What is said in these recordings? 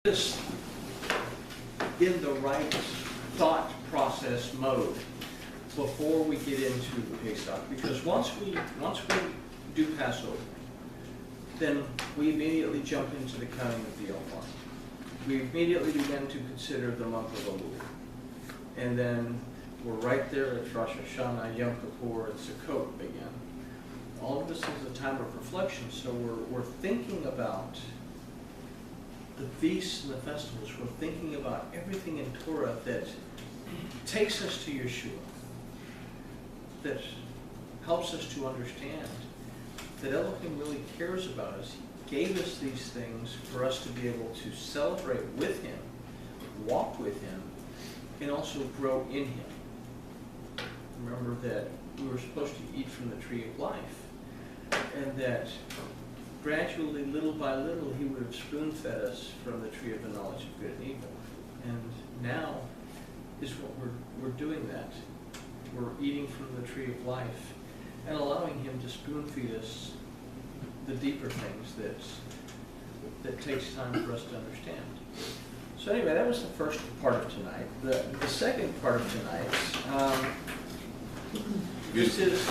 This in the right thought process mode before we get into Pesach, because once we do Passover, then we immediately jump into the counting of the Elul. We immediately begin to consider the month of Elul, and then we're right there at Rosh Hashanah, Yom Kippur, and Sukkot begin. All of this is a time of reflection, so we're thinking about the feasts and the festivals. We're thinking about everything in Torah that takes us to Yeshua, that helps us to understand that Elohim really cares about us. He gave us these things for us to be able to celebrate with Him, walk with Him, and also grow in Him. Remember that we were supposed to eat from the tree of life, and that gradually, little by little, He would have spoon-fed us from the tree of the knowledge of good and evil. And now is what we're doing that. We're eating from the tree of life and allowing Him to spoon-feed us the deeper things that takes time for us to understand. So anyway, that was the first part of tonight. The second part of tonight, this is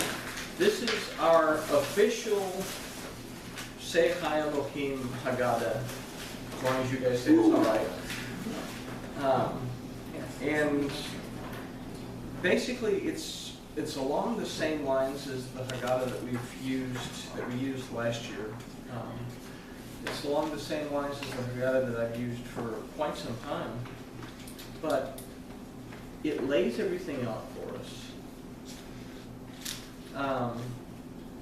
our official Seh HaElohim Haggadah, as long as you guys say it's all right. And basically, it's along the same lines as the Haggadah that we used last year. It's along the same lines as the Haggadah that I've used for quite some time, but it lays everything out for us.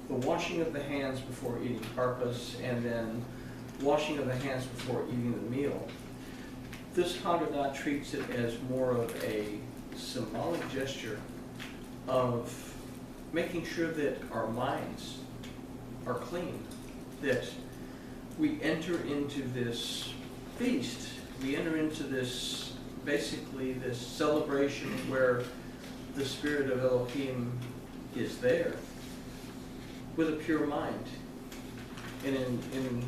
The washing of the hands before eating karpas, and then washing of the hands before eating the meal. This Haggadah treats it as more of a symbolic gesture of making sure that our minds are clean, that we enter into this feast, we enter into this, basically this celebration where the Spirit of Elohim is there, with a pure mind and in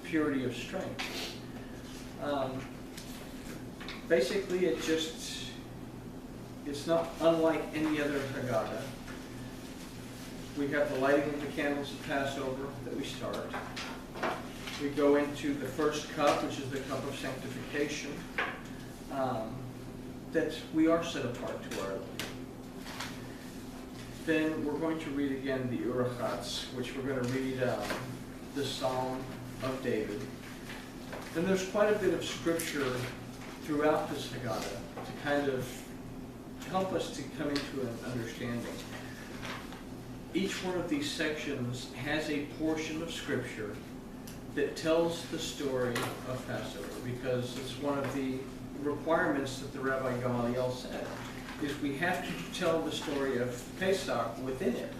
purity of strength. Basically, it's not unlike any other Haggadah. We have the lighting of the candles of Passover that we start. We go into the first cup, which is the cup of sanctification, that we are set apart to our Lord. Then we're going to read again the Urachats, which we're going to read the Psalm of David. Then there's quite a bit of scripture throughout this Haggadah to kind of help us to come into an understanding. Each one of these sections has a portion of scripture that tells the story of Passover, because it's one of the requirements that the Rabbi Gamaliel said, is we have to tell the story of Pesach within it.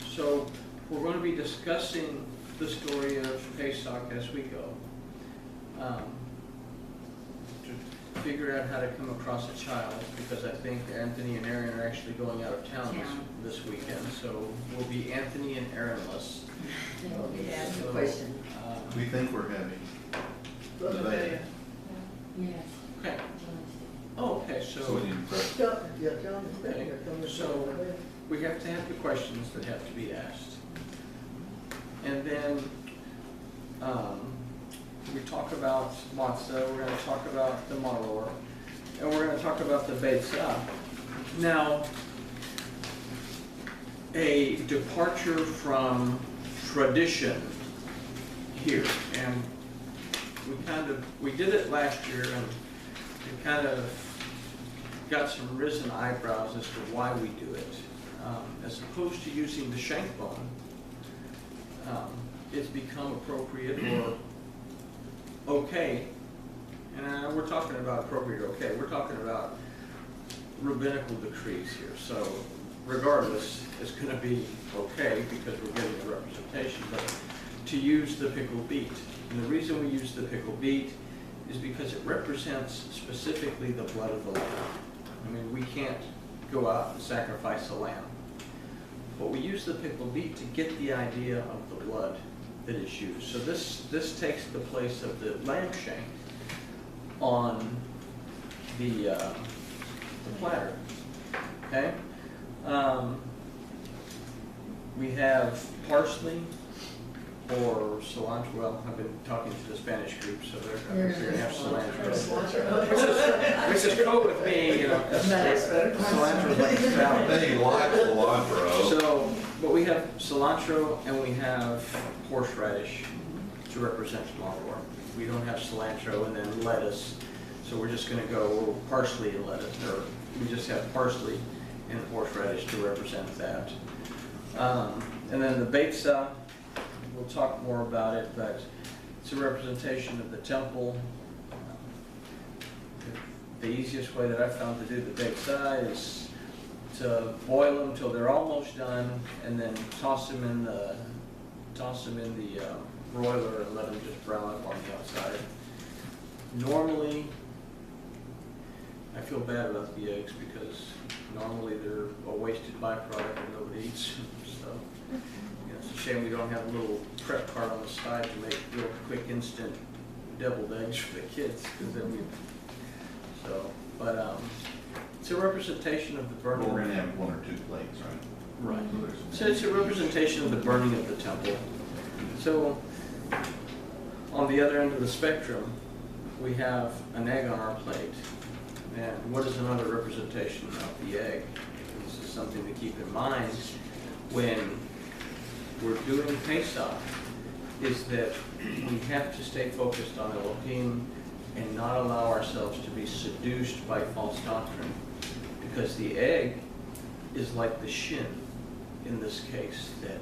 So we're going to be discussing the story of Pesach as we go. To figure out how to come across a child, because I think Anthony and Aaron are actually going out of town this weekend, so we'll be Anthony and Aaronless. No question. We think we're having. Okay. Yes. Okay. Oh, okay. So we need to prep. Okay. So we have to have the questions that have to be asked, and then we talk about matzah. We're going to talk about the maror, and we're going to talk about the beitzah. Now, a departure from tradition here, and we did it last year, and we kind of got some risen eyebrows as to why we do it. As opposed to using the shank bone, it's become appropriate or okay. And we're talking about appropriate or okay. We're talking about rabbinical decrees here. So regardless, it's going to be okay because we're getting a representation. But to use the pickled beet, and the reason we use the pickled beet is because it represents specifically the blood of the lamb. I mean, we can't go out and sacrifice a lamb, but we use the pickled beet to get the idea of the blood that is used. So this takes the place of the lamb shank, on the platter. Okay? We have parsley or cilantro. Well, I've been talking to the Spanish group, so they're going to have cilantro. Which is cool with me, you know. Cilantro is like salad. They like cilantro. So, but we have cilantro and we have horseradish to represent maror. We don't have cilantro and then lettuce, so we're just going to go parsley and lettuce, or we just have parsley and horseradish to represent that. And then the beitza, we'll talk more about it, but it's a representation of the temple. The easiest way that I found to do the beitza is to boil them till they're almost done, and then toss them in the broiler and let them just brown up on the outside. Normally, I feel bad about the eggs because normally they're a wasted byproduct and nobody eats them. So it's a shame we don't have a little prep cart on the side to make real quick, instant deviled eggs for the kids. Because then we. So, but it's a representation of the burning. We're gonna have one or two plates, right? Right. So it's a representation of the burning of the temple. So on the other end of the spectrum, we have an egg on our plate. And what is another representation of the egg? This is something to keep in mind when we're doing Pesach, is that we have to stay focused on Elohim and not allow ourselves to be seduced by false doctrine. Because the egg is like the shin in this case, that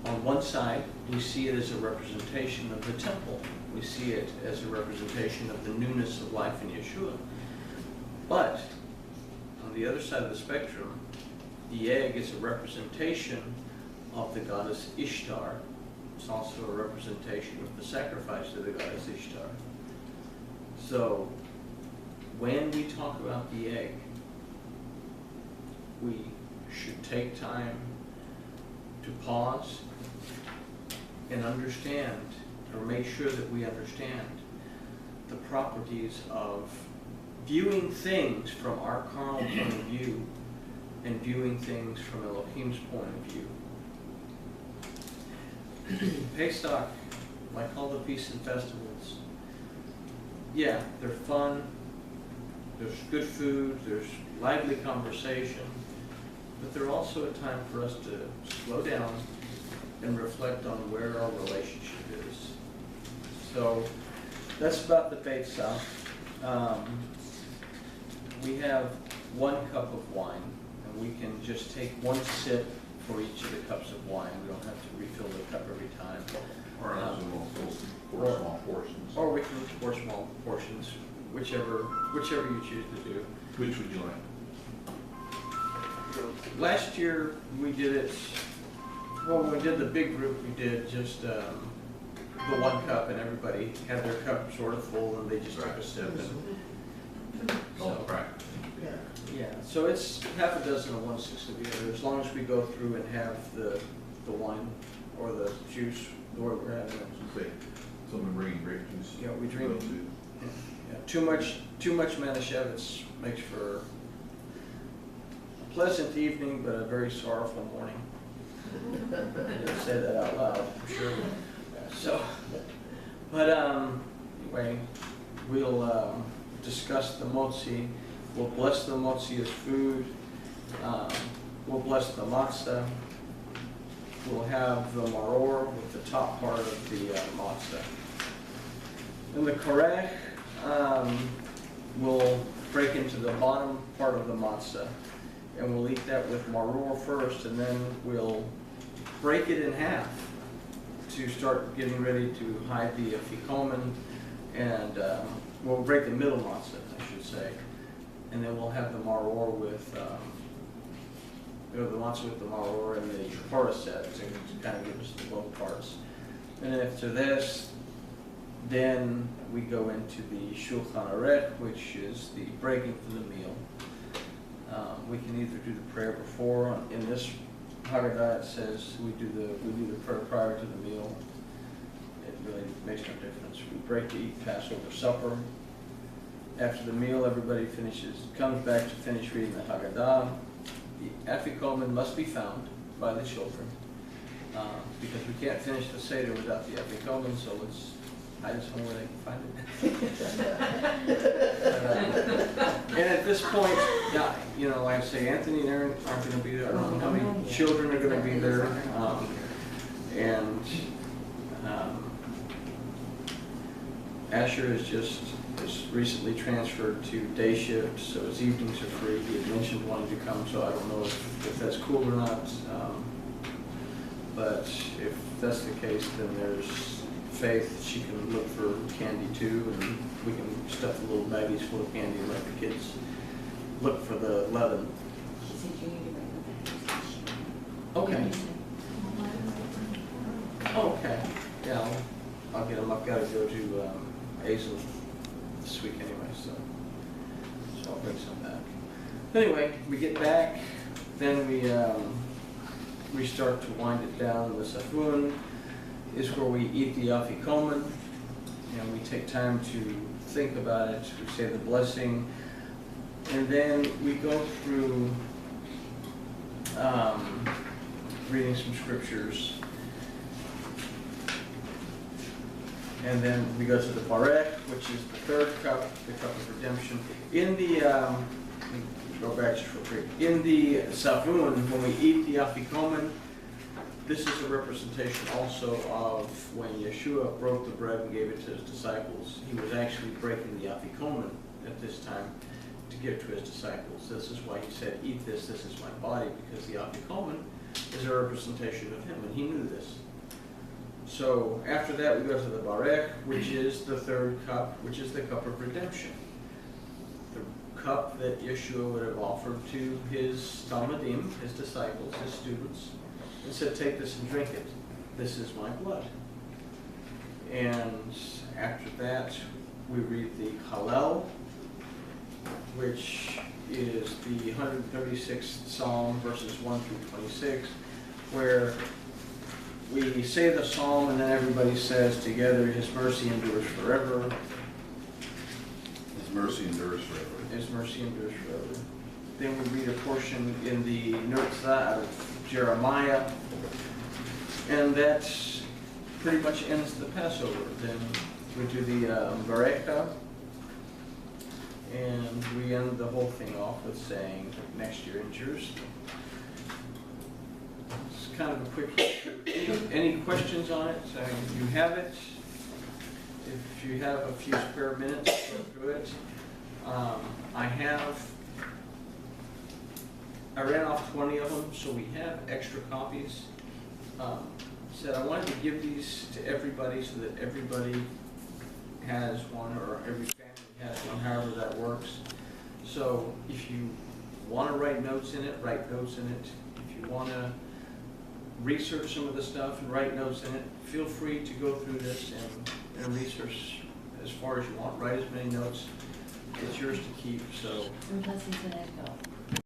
on one side, we see it as a representation of the temple. We see it as a representation of the newness of life in Yeshua. But on the other side of the spectrum, the egg is a representation of the goddess Ishtar. It's also a representation of the sacrifice to the goddess Ishtar. So when we talk about the egg, we should take time to pause and understand, or make sure that we understand the properties of viewing things from our carnal point of view and viewing things from Elohim's point of view. Pesach, like all the feasts and festivals, yeah, they're fun, there's good food, there's lively conversation, but they're also a time for us to slow down and reflect on where our relationship is. So that's about the Pesach. We have 1 cup of wine, and we can just take 1 sip for each of the cups of wine. We don't have to refill the cup every time. Or else we'll small portions. Or we can pour small portions, whichever you choose to do. Which would you like? Last year we did it. Well, when we did the big group, we did just the 1 cup, and everybody had their cup sort of full, and they just took a sip. And All so, right. yeah, so it's half a dozen of 1/6 of the other, as long as we go through and have the wine or the juice the way we're having it. Say, someone bringing grape juice. Yeah, we drink. Will too. Yeah, too much Manischewitz makes for a pleasant evening, but a very sorrowful morning. I didn't say that out loud, I'm sure. Yeah, so, but anyway, we'll discuss the motzi. We'll bless the motzi as food. We'll bless the matzah. We'll have the maror with the top part of the matzah. And the korech, we'll break into the bottom part of the matzah, and we'll eat that with maror first, and then we'll break it in half to start getting ready to hide the afikomen, and we'll break the middle matzah, I should say, and then we'll have the maror with the matzah with the maror and the paraset to kind of give us the low parts. And after this, then we go into the Shulchan Aruch, which is the breaking for the meal. We can either do the prayer before. In this Haggadah, it says we do the prayer prior to the meal. really makes no difference. We break to eat Passover supper. After the meal, everybody comes back to finish reading the Haggadah. The Afikomen must be found by the children, because we can't finish the Seder without the Afikomen, so let's hide somewhere where they can find it. And at this point, yeah, you know, like I say, Anthony and Aaron aren't going to be there. I don't know how many children are going to be there. And Asher has recently transferred to day shift, so his evenings are free. He had mentioned wanting to come, so I don't know if that's cool or not. But if that's the case, then there's Faith. She can look for candy too, and we can stuff the little baggies full of candy and let the kids look for the leaven. She said you need to bring the bags. Okay. Okay. Yeah, I'll get them. I've got to go to Azel this week anyway, so I'll bring some back. Anyway, we get back, then we start to wind it down. The Safun is where we eat the Afikomen, and we take time to think about it. We say the blessing, and then we go through reading some scriptures. And then we go to the Barek, which is the third cup, the cup of redemption. In the, let me go back just real quick. In the Savun, when we eat the Afikomen, this is a representation also of when Yeshua broke the bread and gave it to his disciples. He was actually breaking the Afikomen at this time to give to his disciples. This is why he said, eat this is my body, because the Afikomen is a representation of him, and he knew this. So after that, we go to the Barek, which is the third cup, which is the cup of redemption. The cup that Yeshua would have offered to his Talmidim, his disciples, his students, and said, take this and drink it. This is my blood. And after that, we read the Hallel, which is the 136th Psalm, verses 1 through 26, where we say the psalm and then everybody says together, His mercy endures forever. His mercy endures forever. His mercy endures forever. Then we read a portion in the Nurtzah of Jeremiah, and that pretty much ends the Passover. Then we do the Bareka, and we end the whole thing off with saying, next year in Jerusalem. It's kind of a quick. Any questions on it? You have it. If you have a few spare minutes, go through it. I ran off 20 of them, so we have extra copies. Said I wanted to give these to everybody so that everybody has one, or every family has one, however that works. So if you want to write notes in it, write notes in it. If you want to research some of the stuff and write notes in it, feel free to go through this and research as far as you want. Write as many notes. It's yours to keep. So. And blessings and echo.